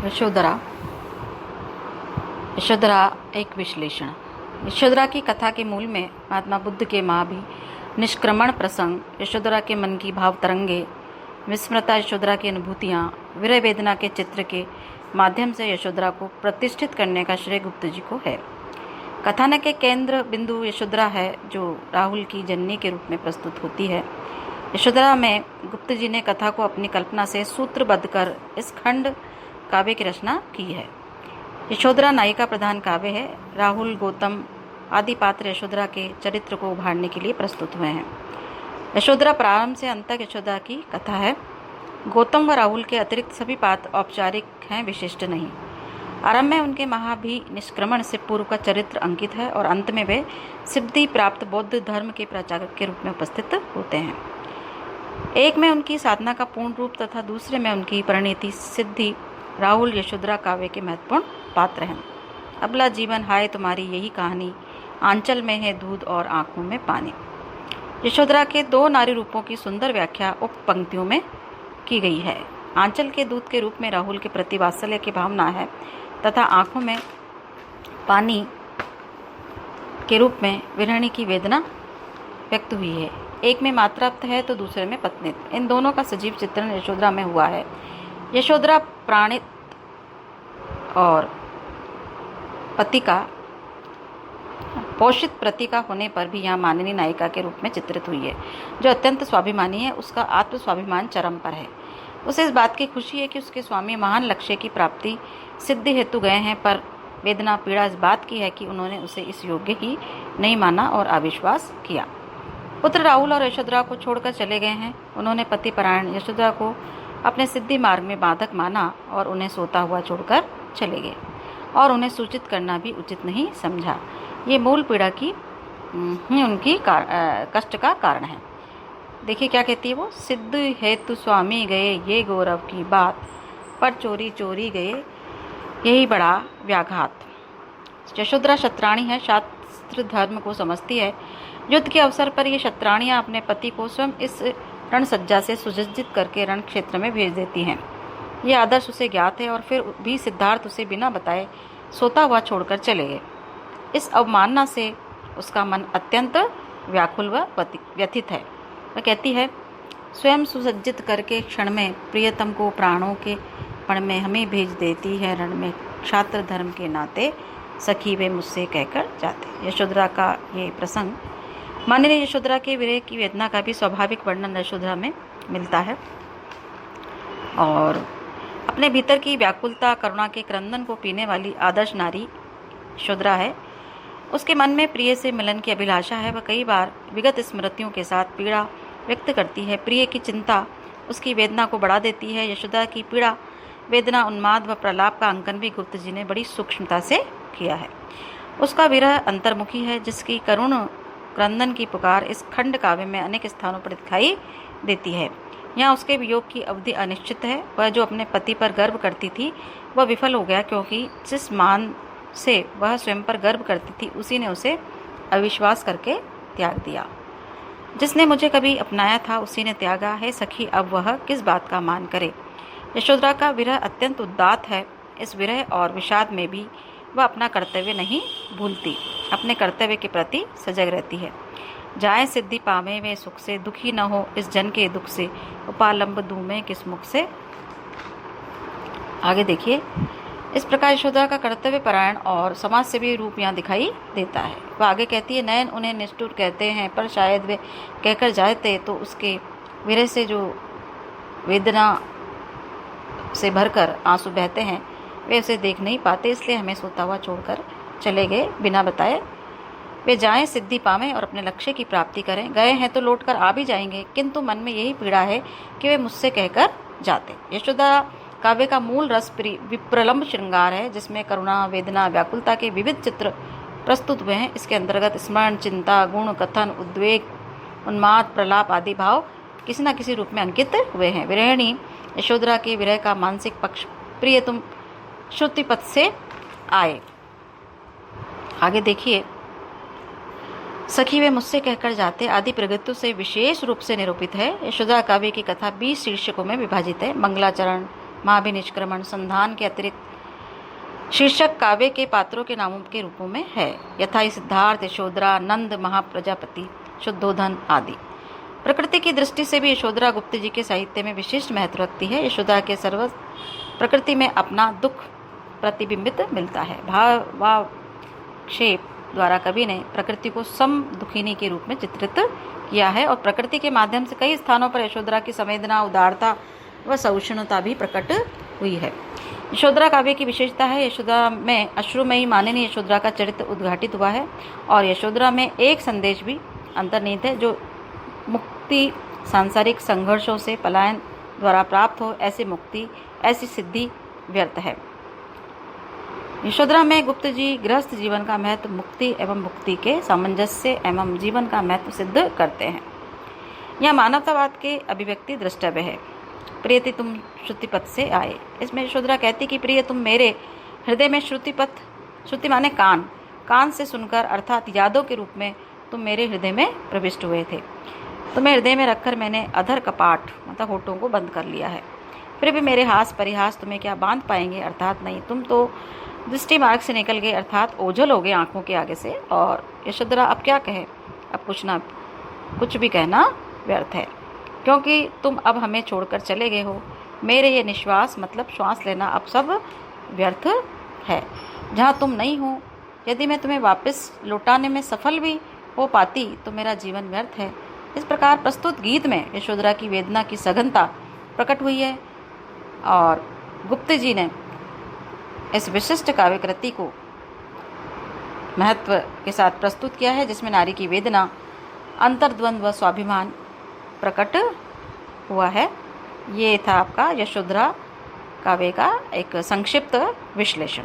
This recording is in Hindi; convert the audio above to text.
यशोधरा। यशोधरा एक विश्लेषण। यशोधरा की कथा के मूल में महात्मा बुद्ध के महाभी निष्क्रमण प्रसंग, यशोधरा के मन की भाव तरंगे, विस्मृता यशोधरा की अनुभूतियाँ, विरह वेदना के चित्र के माध्यम से यशोधरा को प्रतिष्ठित करने का श्रेय गुप्त जी को है। कथानक के केंद्र बिंदु यशोधरा है, जो राहुल की जननी के रूप में प्रस्तुत होती है। यशोधरा में गुप्त जी ने कथा को अपनी कल्पना से सूत्रबद्ध कर इस खंड काव्य की रचना की है। यशोधरा नायिका प्रधान काव्य है। राहुल, गौतम आदि पात्र यशोधरा के चरित्र को उभारने के लिए प्रस्तुत हुए हैं। यशोधरा प्रारंभ से अंत तक यशोधरा की कथा है। गौतम व राहुल के अतिरिक्त सभी पात्र औपचारिक हैं, विशिष्ट नहीं। आरंभ में उनके महाभी निष्क्रमण से पूर्व का चरित्र अंकित है और अंत में वे सिद्धि प्राप्त बौद्ध धर्म के प्रचारक के रूप में उपस्थित होते हैं। एक में उनकी साधना का पूर्ण रूप तथा दूसरे में उनकी परिणति सिद्धि। राहुल यशोधरा काव्य के महत्वपूर्ण पात्र हैं। अबला जीवन हाय तुम्हारी यही कहानी, आंचल में है दूध और आंखों में पानी। यशोधरा के दो नारी रूपों की सुंदर व्याख्या उक्त पंक्तियों में की गई है। आंचल के दूध के रूप में राहुल के प्रति वात्सल्य की भावना है तथा आंखों में पानी के रूप में विरहणी की वेदना व्यक्त हुई है। एक में मात्रार्थ है तो दूसरे में पत्नीत्व। इन दोनों का सजीव चित्रण यशोधरा में हुआ है। यशोधरा प्राणित और पति का पोषित प्रतीका होने पर भी यहाँ माननीय नायिका के रूप में चित्रित हुई है, जो अत्यंत स्वाभिमानी है। उसका आत्म स्वाभिमान चरम पर है। उसे इस बात की खुशी है कि उसके स्वामी महान लक्ष्य की प्राप्ति सिद्धि हेतु गए हैं, पर वेदना पीड़ा इस बात की है कि उन्होंने उसे इस योग्य ही नहीं माना और अविश्वास किया। पुत्र राहुल और यशोधरा को छोड़कर चले गए हैं। उन्होंने पतिपरायण यशोधरा को अपने सिद्धि मार्ग में बाधक माना और उन्हें सोता हुआ छोड़कर चले गए और उन्हें सूचित करना भी उचित नहीं समझा। ये मूल पीड़ा की उनकी कष्ट का कारण है। देखिए क्या कहती है वो। सिद्ध हेतु स्वामी गए ये गौरव की बात, पर चोरी चोरी गए यही बड़ा व्याघात। यशोधरा शत्राणी है, शास्त्र धर्म को समझती है। युद्ध के अवसर पर ये शत्राणियाँ अपने पति को स्वयं इस रणसज्जा से सुसज्जित करके रण क्षेत्र में भेज देती हैं। ये आदर्श उसे ज्ञात है और फिर भी सिद्धार्थ उसे बिना बताए सोता हुआ छोड़कर चले गए। इस अवमानना से उसका मन अत्यंत व्याकुल व व्यथित है। वह कहती है, स्वयं सुसज्जित करके क्षण में प्रियतम को प्राणों के पण में हमें भेज देती है रण में, क्षात्र धर्म के नाते सखी वे मुझसे कहकर जाते। यशोधरा का ये प्रसंग माननीय यशोधरा के विरह की वेदना का भी स्वाभाविक वर्णन यशोधरा में मिलता है और अपने भीतर की व्याकुलता करुणा के क्रंदन को पीने वाली आदर्श नारी यशोधरा है। उसके मन में प्रिय से मिलन की अभिलाषा है। वह कई बार विगत स्मृतियों के साथ पीड़ा व्यक्त करती है। प्रिय की चिंता उसकी वेदना को बढ़ा देती है। यशोधरा की पीड़ा वेदना, उन्माद व प्रलाप का अंकन भी गुप्त जी ने बड़ी सूक्ष्मता से किया है। उसका विरह अंतर्मुखी है, जिसकी करुण क्रंदन की पुकार इस खंड काव्य में अनेक स्थानों पर दिखाई देती है। यहाँ उसके वियोग की अवधि अनिश्चित है। वह जो अपने पति पर गर्व करती थी वह विफल हो गया, क्योंकि जिस मान से वह स्वयं पर गर्व करती थी उसी ने उसे अविश्वास करके त्याग दिया। जिसने मुझे कभी अपनाया था उसी ने त्यागा है सखी, अब वह किस बात का मान करे। यशोधरा का विरह अत्यंत उदात्त है। इस विरह और विषाद में भी वह अपना कर्तव्य नहीं भूलती, अपने कर्तव्य के प्रति सजग रहती है। जाए सिद्धि पावे वे सुख से, दुखी न हो इस जन के दुख से, उपालंब दूमे किस मुख से। आगे देखिए, इस प्रकार यशोधरा का कर्तव्य परायण और समाज सेवी रूप यहाँ दिखाई देता है। वह आगे कहती है, नयन उन्हें निष्ठुर कहते हैं, पर शायद वे कहकर जाते तो उसके विरह से जो वेदना से भरकर आंसू बहते हैं वे उसे देख नहीं पाते, इसलिए हमें सोता हुआ छोड़कर चले गए बिना बताए। वे जाएं सिद्धि पावें और अपने लक्ष्य की प्राप्ति करें। गए हैं तो लौटकर आ भी जाएंगे, किंतु मन में यही पीड़ा है कि वे मुझसे कहकर जाते। यशोधरा काव्य का मूल रस विप्रलंब श्रृंगार है, जिसमें करुणा, वेदना, व्याकुलता के विविध चित्र प्रस्तुत हुए हैं। इसके अंतर्गत स्मरण, चिंता, गुण कथन, उद्वेग, उन्माद, प्रलाप आदि भाव किसी न किसी रूप में अंकित हुए हैं। विरहिणी यशोधरा के विरह का मानसिक पक्ष प्रिय तुम श्रुति पथ से आए। आगे देखिए, सखी वे मुझसे कहकर जाते आदि प्रगतियों से विशेष रूप से निरूपित है। यशोधरा काव्य की कथा 20 शीर्षकों में विभाजित है। मंगलाचरण, महाभिनिष्क्रमण, संधान के अतिरिक्त शीर्षक काव्य के पात्रों के नामों के रूपों में है, यथा सिद्धार्थ, यशोधरा, नंद, महाप्रजापति, शुद्धोधन आदि। प्रकृति की दृष्टि से भी यशोधरा गुप्त जी के साहित्य में विशिष्ट महत्व रखती है। यशोधरा के सर्व प्रकृति में अपना दुख प्रतिबिंबित मिलता है। भावाक्षेप द्वारा कवि ने प्रकृति को सम दुखिनी के रूप में चित्रित किया है और प्रकृति के माध्यम से कई स्थानों पर यशोधरा की संवेदना, उदारता व सहिष्णुता भी प्रकट हुई है। यशोधरा काव्य की विशेषता है, यशोधरा में अश्रुमयी माननीय यशोधरा का चरित्र उद्घाटित हुआ है और यशोधरा में एक संदेश भी अंतर्निहित है, जो मुक्ति सांसारिक संघर्षों से पलायन द्वारा प्राप्त हो, ऐसी मुक्ति, ऐसी सिद्धि व्यर्थ है। यशोधरा में गुप्त जी गृहस्थ जीवन का महत्व, मुक्ति एवं मुक्ति के सामंजस्य एवं जीवन का महत्व सिद्ध करते हैं। यह मानवतावाद के अभिव्यक्ति द्रष्टव्य है। प्रियति तुम श्रुतिपथ से आए, इसमें यशोधरा कहती कि प्रिय तुम मेरे हृदय में श्रुतिपथ, श्रुति माने कान, कान से सुनकर अर्थात यादों के रूप में तुम मेरे हृदय में प्रविष्ट हुए थे। तुम्हें हृदय में रखकर मैंने अधर कपाट मतलब होठों को बंद कर लिया है। फिर भी मेरे हास परिहास तुम्हें क्या बांध पाएंगे, अर्थात नहीं, तुम तो दृष्टि मार्ग से निकल गए, अर्थात ओझल हो गए आंखों के आगे से। और यशोधरा अब क्या कहे, अब कुछ भी कहना व्यर्थ है, क्योंकि तुम अब हमें छोड़कर चले गए हो। मेरे ये निश्वास मतलब श्वास लेना अब सब व्यर्थ है। जहाँ तुम नहीं हो, यदि मैं तुम्हें वापस लौटाने में सफल भी हो पाती तो मेरा जीवन व्यर्थ है। इस प्रकार प्रस्तुत गीत में यशोधरा की वेदना की सघनता प्रकट हुई है और गुप्त जी ने इस विशिष्ट काव्य कृति को महत्व के साथ प्रस्तुत किया है, जिसमें नारी की वेदना, अंतर्द्वंद्व व स्वाभिमान प्रकट हुआ है। ये था आपका यशोधरा काव्य का एक संक्षिप्त विश्लेषण।